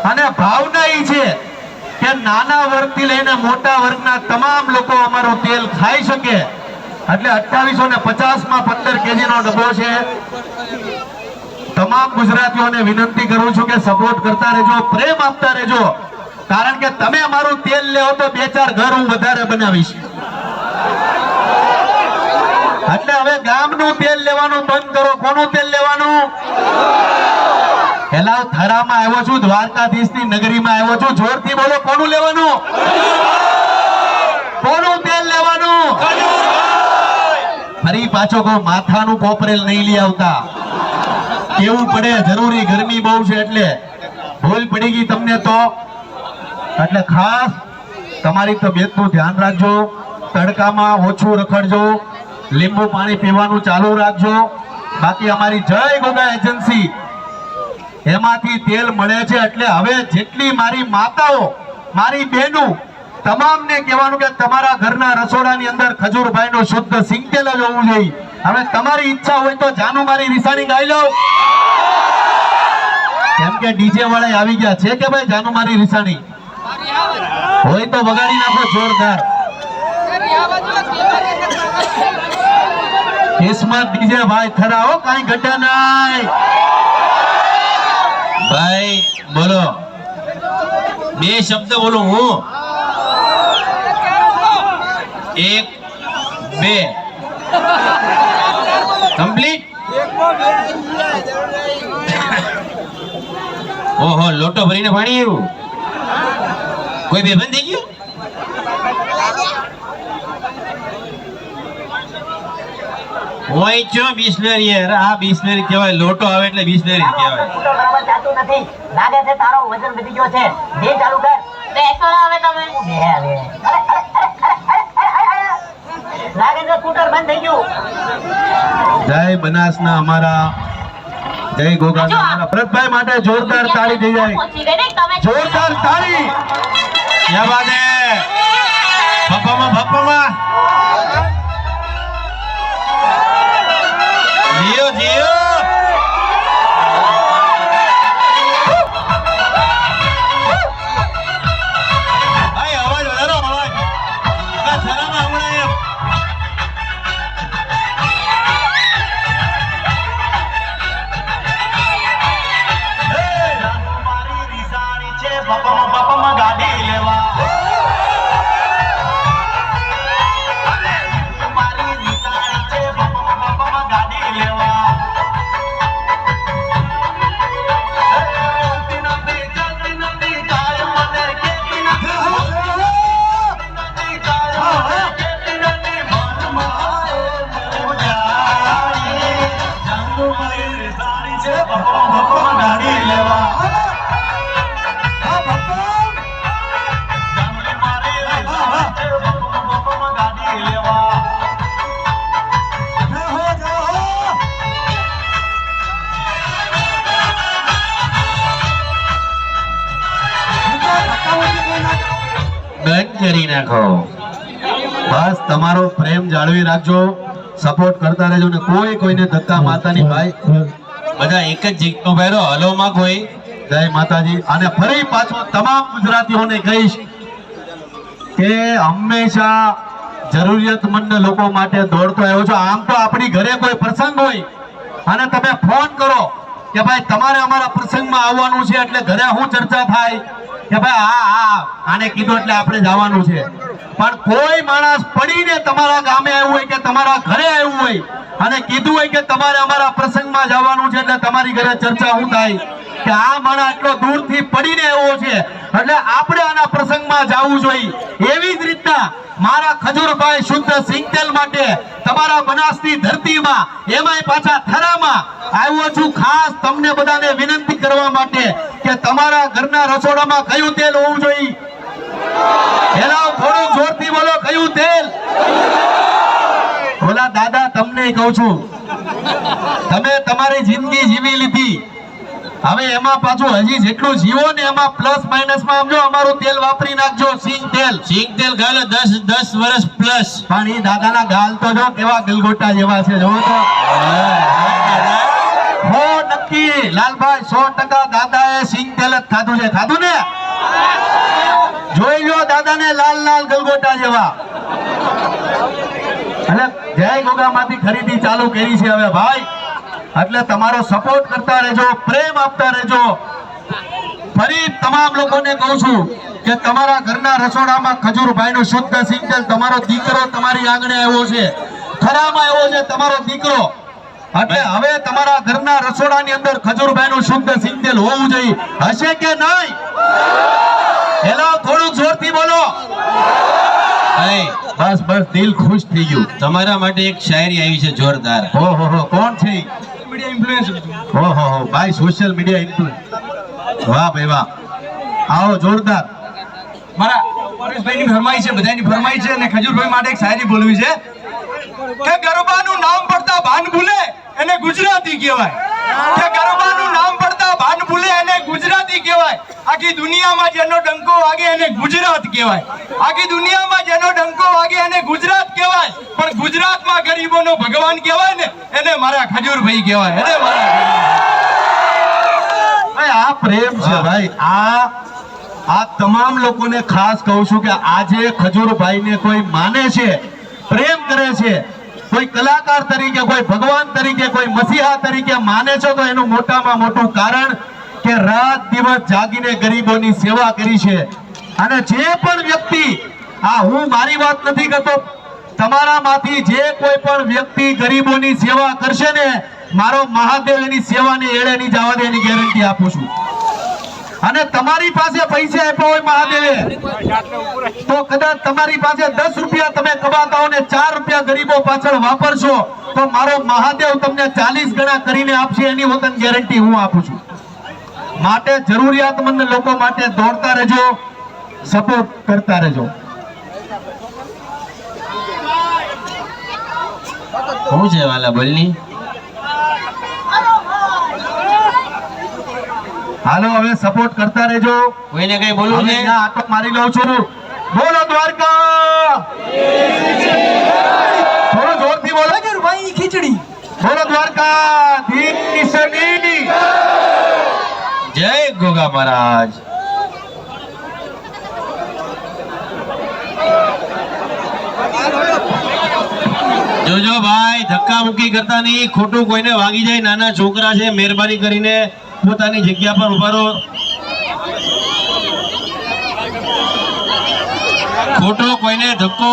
અને ભાવના એ છે કે નાના વર્ગથી લઈને મોટા વર્ગના તમામ લોકો અમારું તેલ ખાઈ શકે. એટલે 2850 માં 15 કેજી નો ડબ્બો છે. તમામ ગુજરાતીઓને વિનંતી કરું છું કે સપોર્ટ કરતા રહેજો, પ્રેમ આપતા રહેજો, કારણ કે તમે અમારું તેલ લેવો તો 2-4 ઘર હું વધારે બનાવીશ. એટલે હવે ગામનું તેલ લેવાનું બંધ કરો. કોનું તેલ લેવાનું? પેલા થરામાં આવ્યો છું, દ્વારકાધીશની નગરીમાં આવ્યો છું, જોરથી બોલો કોનું લેવાનું? કોનું તેલ લેવાનું? ફરી પાછો કહો માથાનું કોપરેલ નહીં લઈ આવતા. કેવું પડે, જરૂરી ગરમી બહુ છે એટલે ભૂલ પડી ગઈ તમને તો. એટલે ખાસ તમારી તબિયતનું ધ્યાન રાખજો, તડકામાં ઓછું રખડજો, લીંબુ પાણી પીવાનું ચાલુ રાખજો. બાકી અમારી જય ગોગા એજન્સી એમાંથી તેલ મળે છે. એટલે હવે જેટલી મારી માતાઓ, મારી બહેનો, તમામને કહેવાનું કે તમારા ઘરના રસોડાની અંદર ખજૂરભાઈનું શુદ્ધ સિંગ તેલ જ હોવું જોઈએ. હવે તમારી ઈચ્છા હોય તો જાનુ મારી રીસાણી ગાઈ લો, કેમ કે ડીજે વાળા આવી ગયા છે કે ભાઈ જાનુ મારી રીસાણી હોય તો વગાડી નાખો જોરદાર. કિસ્મત ડીજે ભાઈ થરાઓ, કાઈ ઘટા નહીં ભાઈ. બોલો 2 શબ્દ બોલો હું 1 2 કમ્પ્લીટ. ઓહો લોટો ભરીને પાણી આવ્યું. કોઈ બેભાન થઈ ગયું? ઓય ચો બિસ્લેરી યાર, આ બિસ્લેરી કહેવાય. લોટો આવે એટલે બિસ્લેરી કહેવાય. બરાબર જાતું નથી લાગે છે, તારો વજન વધી ગયો છે. બે ચાલુ કર. બેસો હવે તમે. બે હવે લાગે છે સ્કૂટર બંધ થઈ ગયું. જય બનાસના અમારા, જય ગોગાના અમારા ભરતભાઈ માટે જોરદાર તાળી થઈ જાય. જોરદાર તાળી. ક્યાં વાત હે? ભપ્પામાં જીઓ જીઓ. ભાઈ અવાજ વધારો, અવાજ આ થરામાં હમણાં એમ. મારી રીસાણી છે બાપામાં ગાડી લેવા. મારી રીસાણી છે બાપામાં ગાડી લેવા. બંધ કરી નાખો. બસ તમારો પ્રેમ જાળવી રાખજો, સપોર્ટ કરતા રહેજો ને કોઈ કોઈને ધક્કા માતાની ભાઈ બધા એક જ જીતનો પહેરો હલોમાં કોઈ. જય માતાજી. અને ફરી પાછો તમામ ગુજરાતીઓને કહીશ કે હંમેશા જરૂરિયાતમંદ લોકો માટે દોડતો આવ્યો છો. આમ તો આપણી ઘરે કોઈ પ્રસંગ હોય અને તમે ફોન કરો કે ભાઈ તમારે અમારા પ્રસંગમાં આવવાનું છે, એટલે ઘરે શું ચર્ચા થાય કે ભાઈ હા આને કીધું એટલે આપણે જવાનું છે. પણ કોઈ માણસ પડીને તમારા ગામે આવ્યું હોય કે તમારા ઘરે આવ્યું હોય અને કીધું હોય કે તમારે અમારા પ્રસંગમાં જવાનું છે, એટલે તમારી ઘરે ચર્ચા શું થાય કે આ માણસ આટલો દૂરથી પડીને આવ્યો છે એટલે આપણે આના પ્રસંગમાં જવું જોઈએ. એવી જ રીતના મારા ખજૂરભાઈ શુદ્ધ સિંગ તેલ માટે તમારા બનાસની ધરતીમાં, એમાંય પાછા થરામાં આવ્યો છું ખાસ તમને બધાને વિનંતી કરવા માટે કે તમારા ઘરના રસોડામાં કયું તેલ હોવું જોઈએ? એલા થોડું જોરથી બોલો, કયું તેલ? બોલા દાદા તમને કહું છું, તમે તમારી જિંદગી જીવી લીધી, હવે એમાં પાછું હજી જેટલું જીવો ને એમાં પ્લસ માઇનસ માં સમજો અમારું તેલ વાપરી નાખજો. સિંગ તેલ ગાલે 10 વર્ષ પ્લસ. પણ એ દાદાના ગાલ તો જો કેવા ગલગોટા જેવા છે, જો તો બાકી લાલભાઈ 100% દાદાએ સિંગ તેલ જ ખાધું છે. ખાધું ને? જોઈ લો દાદાને લાલ લાલ ગલગોટા જેવા. એટલે જય ગોગામાંથી ખરીદી ચાલુ કરી છે હવે ભાઈ. એટલે તમારો સપોર્ટ કરતા રહેજો, પ્રેમ આપતા રહેજો. ફરી તમામ લોકોને કહું છું કે તમારા ઘરના રસોડામાં ખજૂરભાઈનું શુદ્ધ સિંગ તેલ, તમારો દીકરો તમારી આંગણે આવ્યો છે, ખરામાં આવ્યો છે તમારો દીકરો. એટલે હવે તમારા ઘરના રસોડાની અંદર ખજૂરભાઈનું શુદ્ધ સિંગ તેલ હોવું જોઈએ. હશે કે નહીં? હેલો, થોડું જોરથી બોલો. બસ બસ, દિલ ખુશ થઈ ગયું. તમારા માટે એક શાયરી આવી છે જોરદાર. ઓહો હો, કોણ છે? ઓહો હો ભાઈ, સોશિયલ મીડિયા ઇન્ફ્લુએન્સ. વાહ ભાઈ વાહ, આવો જોરદાર. મારા પરેશભાઈની ફરમાઈ છે, બધાની ફરમાઈ છે અને ખજૂરભાઈ માટે એક શાયરી બોલવી છે કે ગરબાનું નામ પડતા ભાન ભૂલે એને ગુજરાતી કહેવાય. કે ગરબાનું નામ પડતા ભાન ભૂલે એને ગુજરાતી કહેવાય. આખી દુનિયામાં જેનો ડંકો વાગે એને ગુજરાત કહેવાય. આખી દુનિયામાં જેનો ડંકો વાગે એને ગુજરાત કહેવાય. પણ ગુજરાતમાં ગરીબોનો ભગવાન કહેવાય ને એને મારા ખજૂરભાઈ કહેવાય. એને મારા ભાઈ આ પ્રેમ છે ભાઈ. આ તમામ લોકોને ખાસ કહું છું કે આજે ખજૂરભાઈને કોઈ માને છે, પ્રેમ કરે છે, કોઈ કલાકાર તરીકે, કોઈ ભગવાન તરીકે, કોઈ મસીહા તરીકે માને છે, તો એનું મોટામાં મોટું કારણ કે રાત દિવસ જાગીને ગરીબોની સેવા કરી છે. અને જે પણ વ્યક્તિ, હું મારી વાત નથી કરતો, તમારામાંથી જે કોઈ પણ વ્યક્તિ ગરીબોની સેવા કરશે ને, મારો મહાદેવ એની સેવાને એળે નહીં જવા દે, એની ગેરંટી આપું છું. અને તમારી પાસે પૈસા આપ્યા હોય મહાદેવે, તો કદાચ તમારી પાસે 10 રૂપિયા તમે કમાતા હો ને 4 રૂપિયા ગરીબો પાછળ વાપરશો, તો મારો મહાદેવ તમને 40 ગણા કરીને આપશે, એની વતન ગેરંટી હું આપું છું. માટે જરૂરિયાતમંદ લોકો માટે દોડતા રહેજો, સપોર્ટ કરતા રહેજો. શું છે વાલા બોલની? હાલો હવે સપોર્ટ કરતા રહેજો. કોઈને કઈ બોલવું હવે છે? અહીંયા આટો મારી લઉં છું. બોલો દ્વારકા. થોડું જોરથી બોલો. ભાઈ ખીચડી બોલો દ્વારકાધીશની. જય ગોગા મહારાજ. જોજો ભાઈ, ધક્કા મુક્કી કરતા નહીં. ખોટું કોઈને વાગી જાય, નાના છોકરા છે, મહેરબાની કરીને પોતાની જગ્યા પર ઉભા રહો. ખોટો કોઈને ધક્કો